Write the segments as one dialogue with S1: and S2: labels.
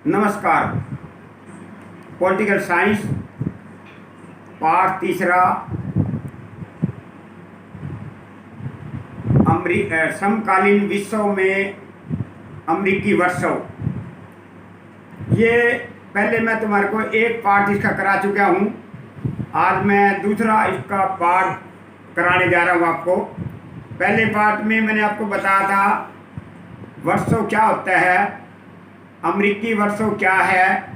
S1: नमस्कार। Political science पाठ तीसरा, समकालीन विश्व में अमेरिकी वर्षों। ये पहले मैं तुम्हारे को एक पाठ इसका करा चुका हूँ। आज मैं दूसरा इसका पाठ कराने जा रहा हूँ आपको। पहले पाठ में मैंने आपको बताया था वर्षों क्या होता है, अमेरिकी वर्षों क्या है,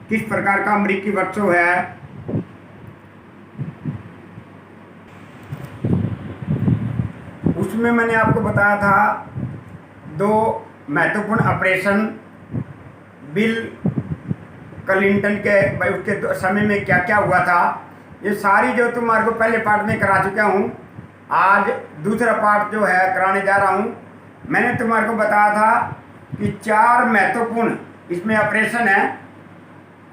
S1: किस प्रकार का अमेरिकी वर्षों है। उसमें मैंने आपको बताया था दो महत्वपूर्ण ऑपरेशन बिल क्लिंटन के भाई उसके समय में क्या क्या हुआ था। ये सारी जो तुम्हारे को पहले पार्ट में करा चुका हूँ। आज दूसरा पार्ट जो है कराने जा रहा हूँ। मैंने तुम्हारे को बताया था कि चार महत्वपूर्ण इसमें ऑपरेशन है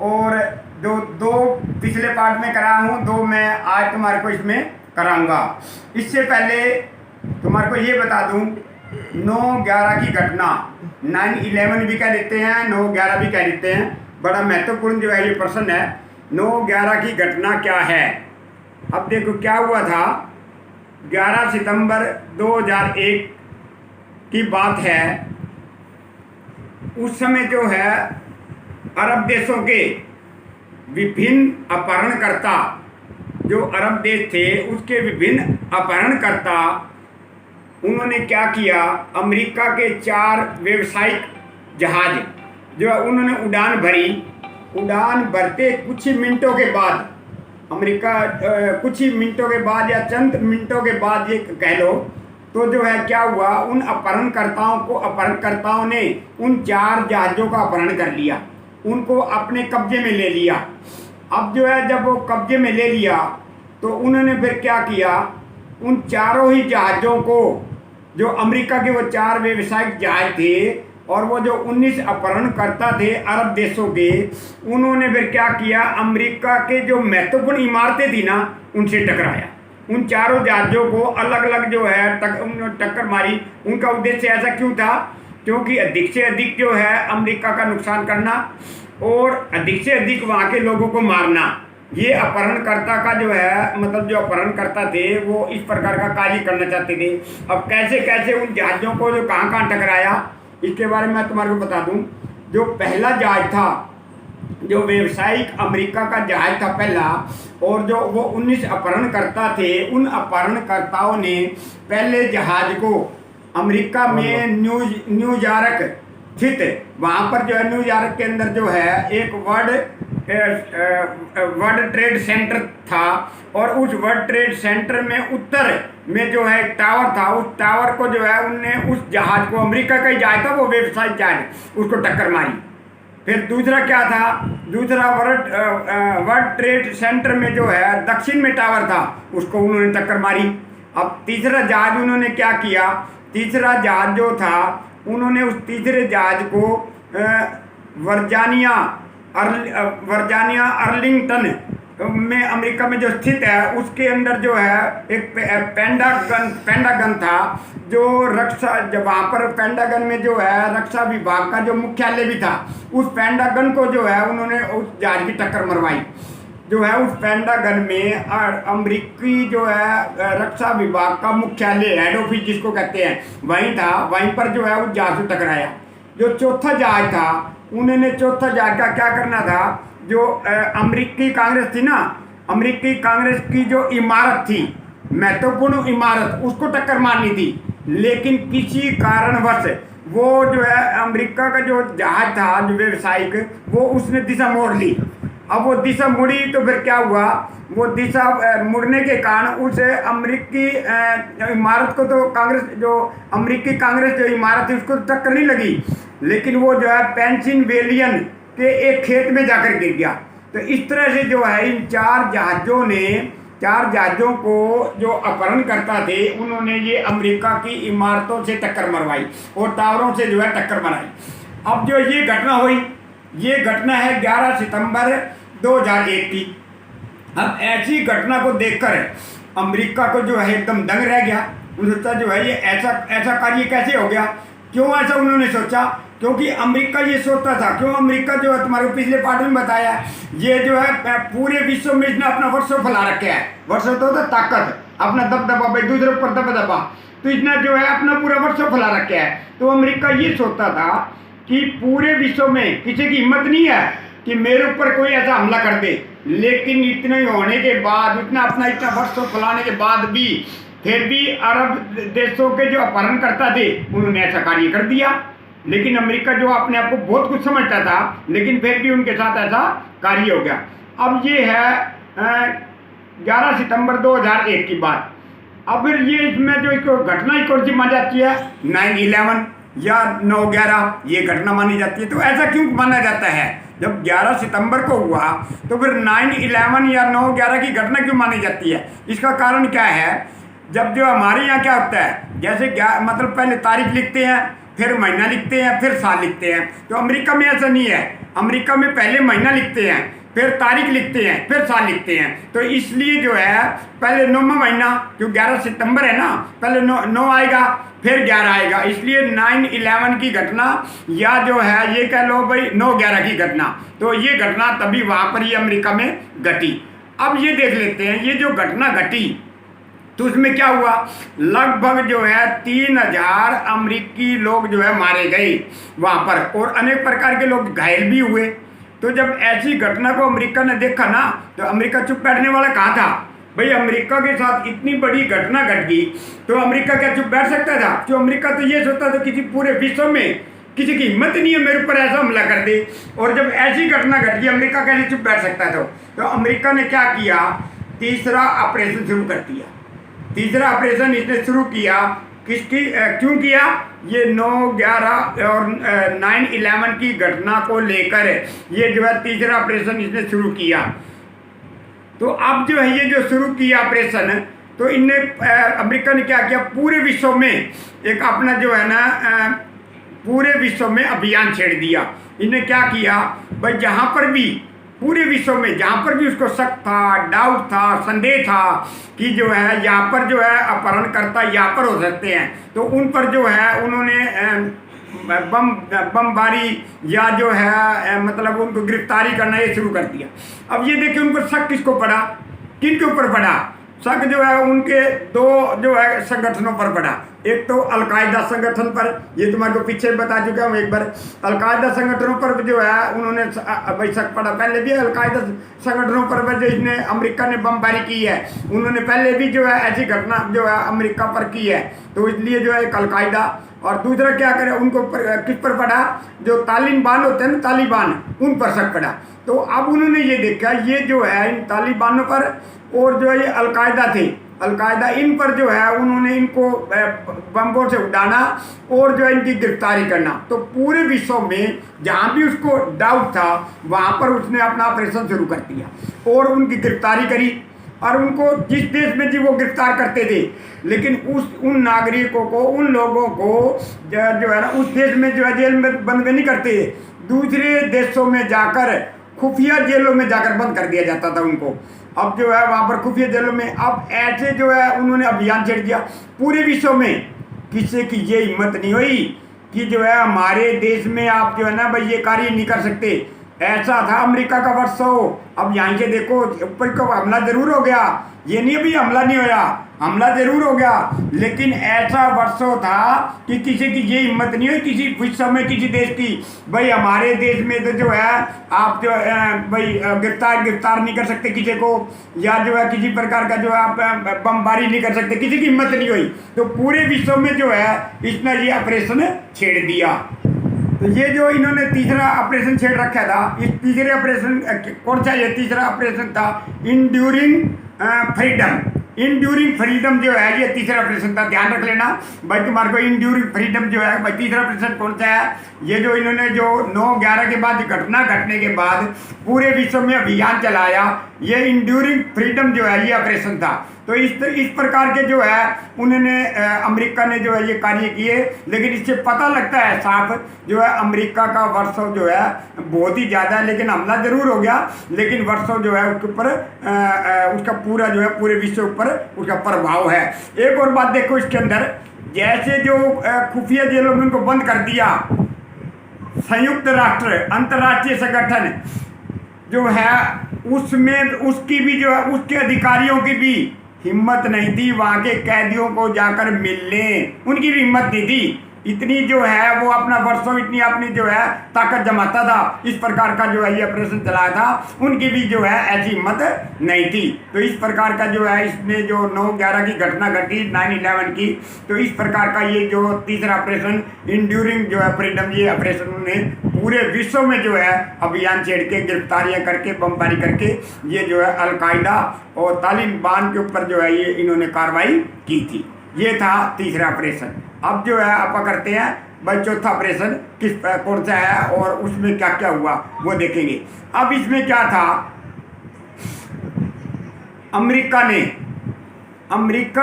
S1: और दो पिछले पार्ट में कराया हूँ, दो मैं आज तुम्हारे को इसमें कराऊंगा। इससे पहले तुम्हारे को ये बता दूं, 9/11 की घटना 9/11 भी कह देते हैं, 9/11 भी कह देते हैं। बड़ा महत्वपूर्ण जो है ये प्रश्न है, 9/11 की घटना क्या है। अब देखो क्या हुआ था। 11 सितंबर 2001 की बात है। उस समय जो है अरब देशों के विभिन्न अपहरणकर्ता, जो अरब देश थे उसके विभिन्न अपहरणकर्ता, उन्होंने क्या किया, अमेरिका के 4 व्यावसायिक जहाज जो उन्होंने उड़ान भरी। उड़ान भरते कुछ ही मिनटों के बाद, अमेरिका कुछ ही मिनटों के बाद या चंद मिनटों के बाद ये कह लो, तो जो है क्या हुआ, उन अपहरणकर्ताओं ने उन 4 जहाज़ों का अपहरण कर लिया, उनको अपने कब्जे में ले लिया। अब जो है जब वो कब्जे में ले लिया तो उन्होंने फिर क्या किया, उन चारों ही जहाज़ों को, जो अमेरिका के वो 4 व्यावसायिक जहाज थे और वो जो 19 अपहरणकर्ता थे अरब देशों के, उन्होंने फिर क्या किया, अमेरिका के जो महत्वपूर्ण इमारतें थी ना उनसे टकराया। उन चारों जहाज़ों को अलग अलग जो है टक्कर मारी। उनका उद्देश्य ऐसा क्यों था, क्योंकि अधिक से अधिक जो है अमेरिका का नुकसान करना और अधिक से अधिक वहाँ के लोगों को मारना। ये अपहरणकर्ता का जो है मतलब जो अपहरणकर्ता थे वो इस प्रकार का कार्य करना चाहते थे। अब कैसे कैसे उन जहाज़ों को जो कहाँ कहाँ टकराया, इसके बारे में मैं तुम्हारे को बता दूँ। जो पहला जहाज था, जो व्यावसायिक अमेरिका का जहाज था पहला, और जो वो 19 अपहरणकर्ता थे, उन अपहरणकर्ताओं ने पहले जहाज को अमेरिका में न्यूयॉर्क स्थित, वहाँ पर जो है न्यूयॉर्क के अंदर जो है एक वर्ल्ड ट्रेड सेंटर था, और उस वर्ल्ड ट्रेड सेंटर में उत्तर में जो है टावर था, उस टावर को जो है उनने उस जहाज को, अमेरिका का ही जहाज था वो व्यावसायिक जहाज, उसको टक्कर मारी। फिर दूसरा क्या था, दूसरा वर्ल्ड ट्रेड सेंटर में जो है दक्षिण में टावर था, उसको उन्होंने टक्कर मारी। अब तीसरा जहाज उन्होंने क्या किया, तीसरा जहाज जो था उन्होंने उस तीसरे जहाज को वर्जानिया अर्लिंगटन में अमेरिका में जो स्थित है उसके अंदर जो है एक पेंटागन था, जो रक्षा, जब वहाँ पर पेंटागन में जो है रक्षा विभाग का जो मुख्यालय भी था, उस पेंटागन को जो है उन्होंने उस जहाज की टक्कर मरवाई। जो है उस पेंटागन में अमेरिकी जो है रक्षा विभाग का मुख्यालय, हेड ऑफिस जिसको कहते हैं, वहीं था। वहीं पर जो है उस जहाज से टकराया। जो चौथा जहाज था, उन्होंने चौथा जहाज का क्या करना था, जो अमेरिकी कांग्रेस थी ना, अमेरिकी कांग्रेस की जो इमारत थी, महत्वपूर्ण इमारत, उसको टक्कर मारनी थी। लेकिन किसी कारणवश वो जो है अमेरिका का जो जहाज था जो व्यावसायिक, वो उसने दिशा मोड़ ली। अब वो दिशा मुड़ी तो फिर क्या हुआ, वो दिशा मुड़ने के कारण उस अमेरिकी इमारत को तो कांग्रेस, जो अमेरिकी कांग्रेस जो इमारत थी उसको टक्कर नहीं लगी, लेकिन वो जो है पेंसिल्वेनिया के एक खेत में जाकर गिर गया। तो इस तरह से जो है इन 4 जहाज़ों को जो अपहरण करता थे उन्होंने ये अमेरिका की इमारतों से टक्कर मरवाई और टावरों से जो है टक्कर मराई। अब जो ये घटना हुई, ये घटना है 11 सितंबर 2001 की। अब ऐसी घटना को देखकर अमेरिका को जो है एकदम दंग रह गया। उन्होंने सोचा जो है ये ऐसा कार्य कैसे हो गया। क्यों ऐसा उन्होंने सोचा, क्योंकि अमेरिका ये सोचता था, क्यों अमेरिका जो है तुम्हारे पिछले पार्ट में बताया, ये जो है पूरे विश्व में इसने अपना वर्चस्व फैला रखा है। वर्चस्व तो होता है ताकत, अपना दबदबा, भाई दूसरे पर दबदबा, तो इसने जो है अपना पूरा वर्चस्व फैला रखा है। तो अमेरिका ये सोचता था कि पूरे विश्व में किसी की हिम्मत नहीं है कि मेरे ऊपर कोई ऐसा हमला कर दे। लेकिन इतने होने के बाद, इतना वर्चस्व फैलाने के बाद भी फिर भी अरब देशों के जो अपहरणकर्ता थे उन्होंने ऐसा कार्य कर दिया। लेकिन अमेरिका जो अपने आप को बहुत कुछ समझता था, लेकिन फिर भी उनके साथ ऐसा कार्य हो गया। अब ये है 11 सितंबर 2001 की बात। अब फिर ये इसमें जो एक घटना कौन सी मानी जाती है, 9/11 या 9/11 ये घटना मानी जाती है। तो ऐसा क्यों माना जाता है? जब 11 सितंबर को हुआ तो फिर 9/11 या 9/11 की घटना क्यों मानी जाती है? इसका कारण क्या है? जब जो हमारे यहाँ क्या होता है, जैसे मतलब पहले तारीख लिखते हैं, फिर महीना लिखते हैं, फिर साल लिखते हैं। तो अमेरिका में ऐसा नहीं है। अमेरिका में पहले महीना लिखते हैं, फिर तारीख लिखते हैं, फिर साल लिखते हैं। तो इसलिए जो है पहले 9वां महीना, जो 11 सितंबर है ना, पहले 9 आएगा, फिर 11 आएगा। इसलिए 9/11 की घटना, या जो है ये कह लो भाई 9/11 की घटना, तो ये घटना तभी वहाँ पर ही अमेरिका में घटी। अब ये देख लेते हैं, ये जो घटना घटी तो उसमें क्या हुआ, लगभग जो है 3000 अमेरिकी लोग जो है मारे गए वहाँ पर, और अनेक प्रकार के लोग घायल भी हुए। तो जब ऐसी घटना को अमेरिका ने देखा ना, तो अमेरिका चुप बैठने वाला कहाँ था? भाई अमेरिका के साथ इतनी बड़ी घटना घट गई, तो अमेरिका क्या चुप बैठ सकता था? जो अमेरिका तो ये सोचता था किसी पूरे विश्व में किसी की हिम्मत नहीं है मेरे ऊपर ऐसा हमला कर दे। और जब ऐसी घटना घट गई, अमेरिका कैसे चुप बैठ सकता था? तो अमेरिका ने क्या किया, तीसरा ऑपरेशन शुरू कर दिया। तीसरा ऑपरेशन इसने शुरू किया, क्यों किया? ये 9/11 और 9/11 की घटना को लेकर ये जो है तीसरा ऑपरेशन इसने शुरू किया। तो अब जो है ये जो शुरू किया ऑपरेशन, तो इनने अमेरिका ने क्या किया, पूरे विश्व में एक अपना जो है ना पूरे विश्व में अभियान छेड़ दिया। इनने क्या किया भाई, जहाँ पर भी पूरे विश्व में जहाँ पर भी उसको शक था, डाउट था, संदेह था कि जो है यहाँ पर जो है अपहरणकर्ता यहाँ पर हो सकते हैं, तो उन पर जो है उन्होंने बमबारी या जो है मतलब उनको गिरफ्तारी करना ये शुरू कर दिया। अब ये देखिए उनको शक किसको पड़ा, किन के ऊपर पड़ा? शक जो है उनके दो जो है संगठनों पर पड़ा। एक तो अलकायदा संगठन पर, ये तुम्हारे को पीछे बता चुका हूँ एक बार। अलकायदा संगठनों पर जो है उन्होंने भाई शक पड़ा। पहले भी अलकायदा संगठनों पर जो इसने अमेरिका ने बमबारी की है, उन्होंने पहले भी जो है ऐसी घटना जो है अमेरिका पर की है। तो इसलिए जो है एक अलकायदा, और दूसरा क्या करे उनको किस पर पड़ा, जो तालिबान होते हैं ना, तालिबान, उन पर शक पड़ा। तो अब उन्होंने ये देखा, ये जो है इन तालिबानों पर और जो है ये अलकायदा थे, अलकायदा इन पर जो है उन्होंने इनको बम्बों से उड़ाना और जो है इनकी गिरफ्तारी करना। तो पूरे विश्व में जहाँ भी उसको डाउट था वहाँ पर उसने अपना ऑपरेशन शुरू कर दिया और उनकी गिरफ्तारी करी। और उनको जिस देश में जी वो गिरफ्तार करते थे, लेकिन उन नागरिकों को, उन लोगों को जो है ना उस देश में जो है जेल में बंद नहीं करते, दूसरे देशों में जाकर खुफिया जेलों में जाकर बंद कर दिया जाता था उनको। अब जो है वहाँ पर खुफिया जेलों में, अब ऐसे जो है उन्होंने अभियान छेड़ दिया पूरे विश्व में। किसी की ये हिम्मत नहीं हुई कि जो है हमारे देश में आप जो है ना भाई ये कार्य नहीं कर सकते। ऐसा था अमेरिका का वर्षों। अब यहाँ से देखो ऊपर को हमला जरूर हो गया, ये नहीं अभी हमला नहीं होया, हमला जरूर हो गया, लेकिन ऐसा वर्षों था कि किसी की ये हिम्मत नहीं हुई किसी विश्व में किसी देश की, भाई हमारे देश में तो जो है आप जो भाई गिरफ्तार नहीं कर सकते किसी को, या जो है किसी प्रकार का जो है आप बमबारी नहीं कर सकते, किसी की हिम्मत नहीं हुई। तो पूरे विश्व में जो है इसने ये ऑपरेशन छेड़ दिया। तो ये जो इन्होंने तीसरा ऑपरेशन छेड़ रखा था, इस तीसरे ऑपरेशन कौन सा ये तीसरा ऑपरेशन था, इंड्यूरिंग फ्रीडम। इंड्यूरिंग फ्रीडम जो है ये तीसरा ऑपरेशन था, ध्यान रख लेना भाई तुम्हारे को। इंड्यूरिंग फ्रीडम जो है भाई तीसरा ऑपरेशन कौन सा है, ये जो इन्होंने जो 9/11 के बाद घटना घटने के बाद पूरे विश्व में अभियान चलाया, ये इंड्यूरिंग फ्रीडम जो है ये ऑपरेशन था। तो इस प्रकार के जो है उन्होंने अमेरिका ने जो है ये कार्य किए। लेकिन इससे पता लगता है साफ जो है अमेरिका का वर्षों जो है बहुत ही ज़्यादा है, लेकिन हमला जरूर हो गया, लेकिन वर्षों जो है उसके ऊपर उसका पूरा जो है पूरे विश्व ऊपर उसका प्रभाव है। एक और बात देखो इसके अंदर, जैसे जो खुफिया जेलों में उनको बंद कर दिया, संयुक्त राष्ट्र अंतर्राष्ट्रीय संगठन जो है उसमें उसकी भी जो है उसके अधिकारियों की भी हिम्मत नहीं थी वहाँ के कैदियों को जाकर मिलने, उनकी भी हिम्मत नहीं थी। इतनी जो है वो अपना वर्षों इतनी अपनी जो है ताकत जमाता था, इस प्रकार का जो है ये ऑपरेशन चलाया था, उनकी भी जो है ऐसी हिम्मत नहीं थी। तो इस प्रकार का जो है इसमें जो 9/11 की घटना घटी 9/11 की, तो इस प्रकार का ये जो तीसरा ऑपरेशन इंड्यूरिंग जो है फ्रीडम, ये ऑपरेशन उन्हें पूरे विश्व में जो है अभियान छेड़ के गिरफ्तारियाँ करके बमबारी करके ये जो है अलकायदा और तालिबान के ऊपर जो है ये इन्होंने कार्रवाई की थी। ये था तीसरा ऑपरेशन। अब जो है आप करते हैं भाई चौथा ऑपरेशन किस कौन सा है और उसमें क्या क्या हुआ वो देखेंगे। अब इसमें क्या था, अमेरिका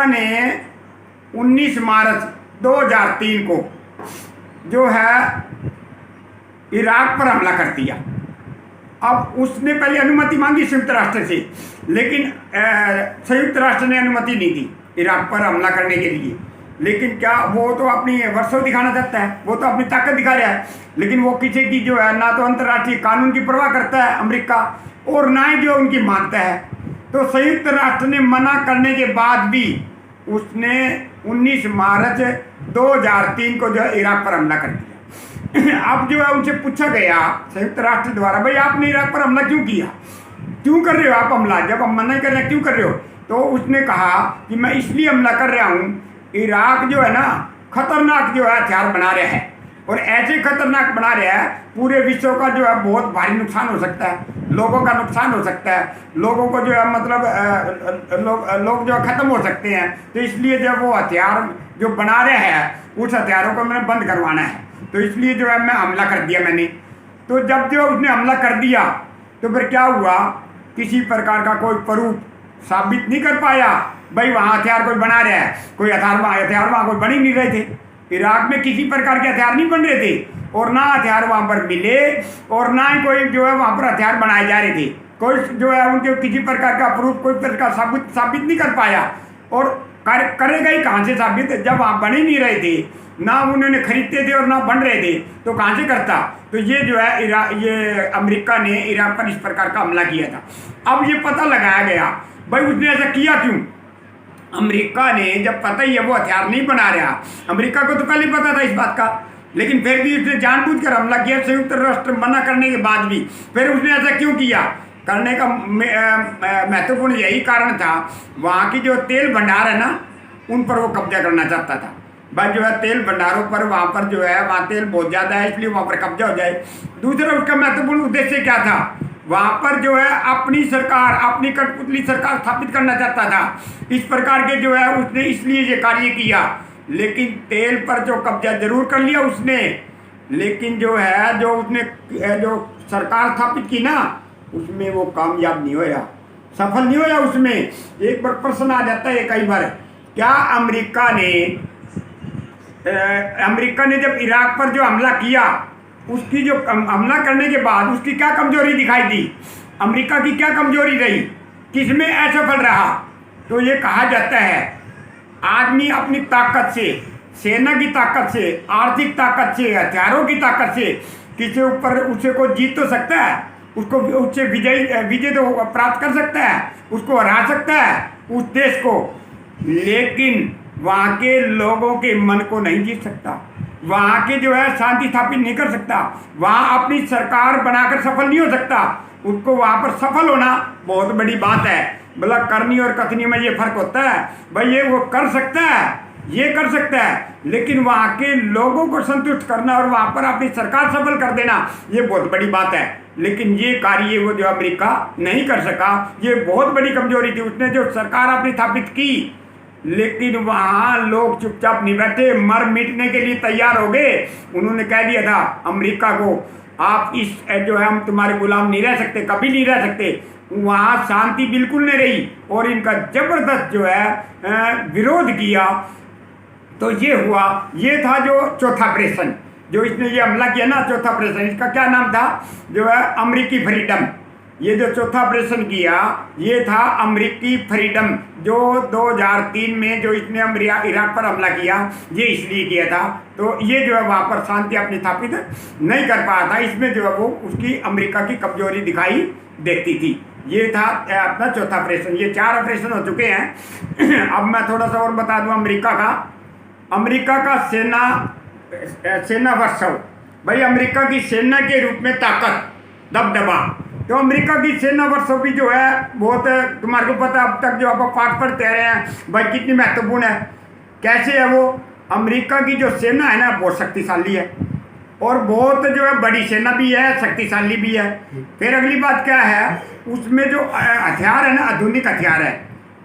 S1: ने 19 मार्च 2003 को जो है इराक पर हमला कर दिया। अब उसने पहले अनुमति मांगी संयुक्त राष्ट्र से, लेकिन संयुक्त राष्ट्र ने अनुमति नहीं दी इराक पर हमला करने के लिए। लेकिन क्या वो तो अपनी वर्षों दिखाना चाहता है, वो तो अपनी ताकत दिखा रहा है, लेकिन वो किसी की जो है ना तो अंतर्राष्ट्रीय कानून की परवाह करता है अमेरिका और ना ही जो उनकी मानता है। तो संयुक्त राष्ट्र ने मना करने के बाद भी उसने 19 मार्च 2003 को जो है इराक पर हमला कर दिया। अब जो है उनसे पूछा गया संयुक्त राष्ट्र द्वारा, भाई आपने इराक पर हमला क्यों किया, क्यों कर रहे हो आप हमला, जब हम मना कर रहे हैं क्यों कर रहे हो। तो उसने कहा कि मैं इसलिए हमला कर रहा हूँ, इराक जो है ना खतरनाक जो है हथियार बना रहा है और ऐसे खतरनाक बना रहा है पूरे विश्व का जो है बहुत भारी नुकसान हो सकता है, लोगों का नुकसान हो सकता है, लोगों को जो है मतलब लोग जो खत्म हो सकते हैं। तो इसलिए जब वो हथियार जो बना रहे हैं उस हथियारों को मैंने बंद करवाना है, तो इसलिए जो है मैं हमला कर दिया मैंने। तो जब जो उसने हमला कर दिया तो फिर क्या हुआ, किसी प्रकार का कोई प्रूफ साबित नहीं कर पाया भाई वहाँ हथियार कोई बना रहा है, कोई हथियार वहाँ कोई बन ही नहीं रहे थे। इराक में किसी प्रकार के हथियार नहीं बन रहे थे और ना हथियार वहाँ पर मिले और ना ही कोई जो है वहाँ पर हथियार बनाए जा रहे थे। कोई जो है उनके किसी प्रकार का प्रूफ कोई प्रकार साबित नहीं कर पाया और करेगा ही कहाँ से साबित, जब वहाँ बन ही नहीं रहे थे, ना उन्होंने खरीदते थे और ना बन रहे थे, तो कहाँ से करता। तो ये जो है ये अमेरिका ने इराक पर इस प्रकार का हमला किया था। अब ये पता लगाया गया भाई उसने ऐसा किया क्यों। अमेरिका ने जब पता ही है वो हथियार नहीं बना रहा, अमेरिका को तो पहले पता था इस बात का, लेकिन फिर भी उसने जानबूझकर हमला किया संयुक्त राष्ट्र मना करने के बाद भी। फिर उसने ऐसा क्यों किया, करने का महत्वपूर्ण यही कारण था, वहाँ की जो तेल भंडार है ना उन पर वो कब्जा करना चाहता था। भाई जो है तेल भंडारों पर वहाँ पर जो है वहाँ तेल बहुत ज़्यादा है, इसलिए वहाँ पर कब्जा हो जाए। दूसरा उसका महत्वपूर्ण उद्देश्य क्या था, वहाँ पर जो है अपनी सरकार, अपनी कठपुतली सरकार स्थापित करना चाहता था। इस प्रकार के जो है उसने इसलिए ये कार्य किया। लेकिन तेल पर जो कब्जा जरूर कर लिया उसने, लेकिन जो है जो उसने जो सरकार स्थापित की ना उसमें वो कामयाब नहीं होया, सफल नहीं होया। उसमें एक बार प्रश्न आ जाता है कई बार, क्या अमेरिका ने जब इराक पर जो हमला किया उसकी जो हमला करने के बाद उसकी क्या कमजोरी दिखाई दी, अमेरिका की क्या कमजोरी रही, किसमें असफल रहा। तो ये कहा जाता है आदमी अपनी ताकत से, सेना की ताकत से, आर्थिक ताकत से, हथियारों की ताकत से किसी ऊपर उसे को जीत तो सकता है, उसको उससे विजय तो प्राप्त कर सकता है, उसको हरा सकता है उस देश को, लेकिन वहाँ के लोगों के मन को नहीं जीत सकता, वहाँ के जो है शांति स्थापित नहीं कर सकता, वहाँ अपनी सरकार बनाकर सफल नहीं हो सकता। उसको वहाँ पर सफल होना बहुत बड़ी बात है। मतलब करनी और कथनी में ये फर्क होता है। भाई ये वो कर सकता है, ये कर सकता है, लेकिन वहाँ के लोगों को संतुष्ट करना और वहाँ पर अपनी सरकार सफल कर देना ये बहुत बड़ी बात है। लेकिन ये कार्य वो जो अमेरिका नहीं कर सका, ये बहुत बड़ी कमजोरी थी। उसने जो सरकार अपनी स्थापित की, लेकिन वहाँ लोग चुपचाप नहीं बैठे, मर मिटने के लिए तैयार हो गए। उन्होंने कह दिया था अमेरिका को, आप इस जो है हम तुम्हारे गुलाम नहीं रह सकते, कभी नहीं रह सकते। वहाँ शांति बिल्कुल नहीं रही और इनका जबरदस्त जो है विरोध किया। तो ये हुआ, ये था जो चौथा ऑपरेशन जो इसने ये हमला किया ना, चौथा ऑपरेशन, इसका क्या नाम था जो है अमेरिकी फ्रीडम। ये जो चौथा ऑपरेशन किया ये था अमेरिकी फ्रीडम, जो 2003 में जो इसने इराक पर हमला किया ये इसलिए किया था। तो ये जो है वहाँ पर शांति अपनी स्थापित नहीं कर पाया था, इसमें जो है वो उसकी अमेरिका की कमजोरी दिखाई देती थी। ये था अपना चौथा ऑपरेशन। ये 4 ऑपरेशन हो चुके हैं। अब मैं थोड़ा सा और बता दूं अमेरिका का सेना वर्षव। भाई अमेरिका की सेना के रूप में ताकत, दबदबा, तो अमेरिका की सेना वर्षों भी जो है बहुत, तुम्हारे को पता अब तक जो आप पाठ पढ़ते रहे हैं भाई कितनी महत्वपूर्ण है। कैसे है वो? अमेरिका की जो सेना है ना बहुत शक्तिशाली है और बहुत जो है बड़ी सेना भी है, शक्तिशाली भी है। फिर अगली बात क्या है, उसमें जो हथियार है ना आधुनिक हथियार है,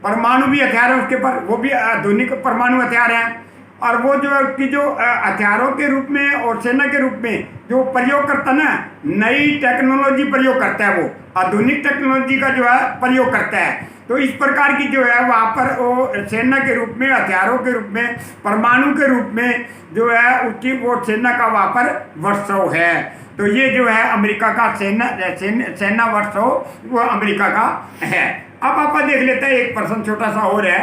S1: परमाणु भी हथियार है उसके पर, वो भी आधुनिक परमाणु हथियार है। और वो जो कि जो हथियारों के रूप में और सेना के रूप में जो प्रयोग करता है ना, नई टेक्नोलॉजी प्रयोग करता है, वो आधुनिक टेक्नोलॉजी का जो है प्रयोग करता है। तो इस प्रकार की जो है वहाँ पर वो सेना के रूप में, हथियारों के रूप में, परमाणु के रूप में जो है उसकी वो सेना का वहाँ पर वर्षव है। तो ये जो है अमेरिका का सेना वर्षव वो अमेरिका का है। अब आप देख लेते हैं एक प्रश्न छोटा सा और है,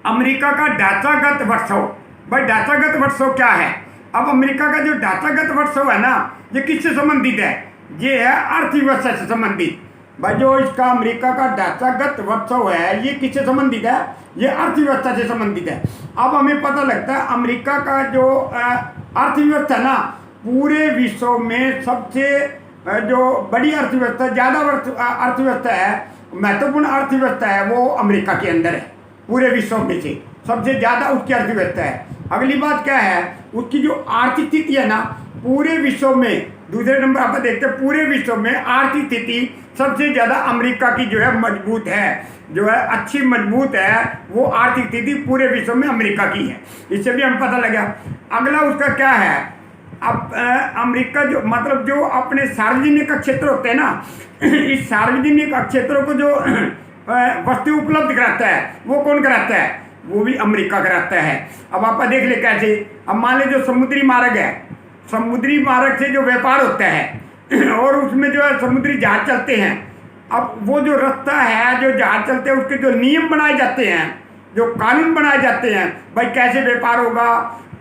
S1: अमेरिका का ढांचागत वर्षव। भाई ढांचागत वर्षव क्या है? अब अमेरिका का जो ढांचागत वर्षव है ना ये किससे संबंधित है? ये है अर्थव्यवस्था से संबंधित। भाई जो इसका अमेरिका का ढांचागत वर्षव है ये किससे संबंधित है? ये अर्थव्यवस्था से संबंधित है। अब हमें पता लगता है अमेरिका का जो अर्थव्यवस्था ना पूरे विश्व में सबसे जो बड़ी अर्थव्यवस्था, ज़्यादा अर्थव्यवस्था है, महत्वपूर्ण अर्थव्यवस्था है वो अमेरिका के अंदर है। पूरे विश्व में से सबसे ज़्यादा उसकी अर्थव्यवस्था है। अगली बात क्या है, उसकी जो आर्थिक स्थिति है ना पूरे विश्व में, दूसरे नंबर आप देखते हैं पूरे विश्व में आर्थिक स्थिति सबसे ज़्यादा अमेरिका की जो है मजबूत है, जो है अच्छी मजबूत है, वो आर्थिक स्थिति पूरे विश्व में अमेरिका की है। इससे भी हम पता लगा। अगला उसका क्या है, अब अमेरिका जो मतलब जो अपने सार्वजनिक क्षेत्र होते हैं ना, इस सार्वजनिक क्षेत्रों को जो वस्तु उपलब्ध कराता है वो कौन कराता है? वो भी अमेरिका कराता है। अब आप देख ले कैसे, अब मान ले जो समुद्री मार्ग है, समुद्री मार्ग से जो व्यापार होता है और उसमें जो है समुद्री जहाज चलते हैं, अब वो जो रास्ता है जो जहाज चलते हैं उसके जो नियम बनाए जाते हैं, जो कानून बनाए जाते हैं, भाई कैसे व्यापार होगा,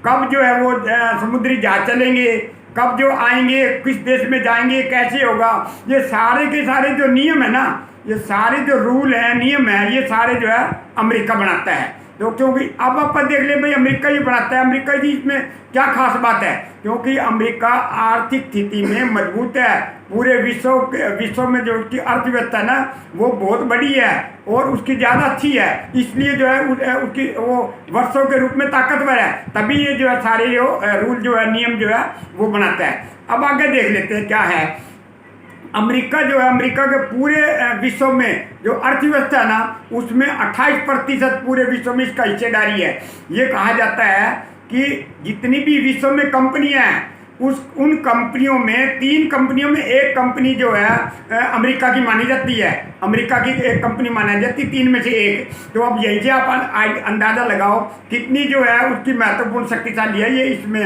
S1: कब जो है वो समुद्री जहाज चलेंगे, कब जो आएंगे, किस देश में जाएंगे, कैसे होगा, ये सारे के सारे जो नियम है ना, ये सारे जो रूल हैं, नियम है, ये सारे जो है अमेरिका बनाता है। तो क्योंकि अब आप देख ले भाई अमेरिका ही बनाता है। अमेरिका की इसमें क्या खास बात है? क्योंकि अमेरिका आर्थिक स्थिति में मजबूत है, पूरे विश्व में जो उसकी अर्थव्यवस्था है ना वो बहुत बड़ी है और उसकी ज़्यादा अच्छी है, इसलिए जो है उसकी वो वर्षों के रूप में ताकतवर है, तभी ये जो है सारे जो रूल जो है नियम जो है वो बनाता है। अब आगे देख लेते हैं क्या है। अमेरिका जो है, अमेरिका के पूरे विश्व में जो अर्थव्यवस्था है ना उसमें 28% पूरे विश्व में इसका हिस्सेदारी है। ये कहा जाता है कि जितनी भी विश्व में कंपनियां हैं उन कंपनियों में 3 कंपनियों में एक कंपनी जो है अमेरिका की मानी जाती है, अमेरिका की एक कंपनी मानी जाती है 3 में से एक। तो अब यही से आप अंदाज़ा लगाओ कितनी जो है उसकी महत्वपूर्ण शक्तिशाली है ये इसमें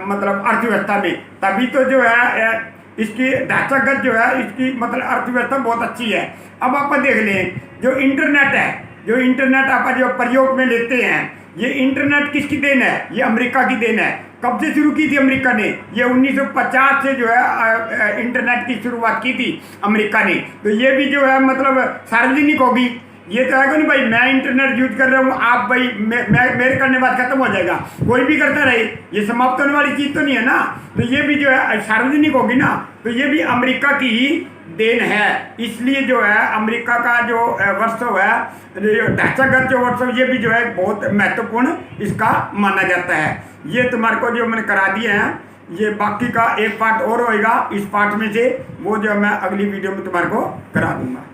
S1: मतलब अर्थव्यवस्था में, तभी तो जो है इसकी ढांचागत जो है इसकी मतलब अर्थव्यवस्था बहुत अच्छी है। अब आप देख लें जो इंटरनेट है, जो इंटरनेट आप जो प्रयोग में लेते हैं, ये इंटरनेट किसकी देन है? ये अमेरिका की देन है। कब से शुरू की थी अमेरिका ने? ये 1950 से जो है इंटरनेट की शुरुआत की थी अमेरिका ने। तो ये भी जो है मतलब सार्वजनिक होगी। ये तो है नहीं भाई मैं इंटरनेट यूज कर रहा हूँ, आप भाई मेरे करने बाद खत्म हो जाएगा, कोई भी करता रहे, ये समाप्त होने वाली चीज़ तो नहीं है ना। तो ये भी जो है सार्वजनिक होगी ना, तो ये भी अमेरिका की ही देन है। इसलिए जो है अमेरिका का जो वर्षव है, ढांचागत जो वर्षव, ये भी जो है बहुत महत्वपूर्ण इसका माना जाता है। ये तुम्हारे को जो मैंने करा दिए हैं, ये बाकी का एक पार्ट और होएगा इस पार्ट में से, वो जो मैं अगली वीडियो में तुम्हारे को करा दूंगा।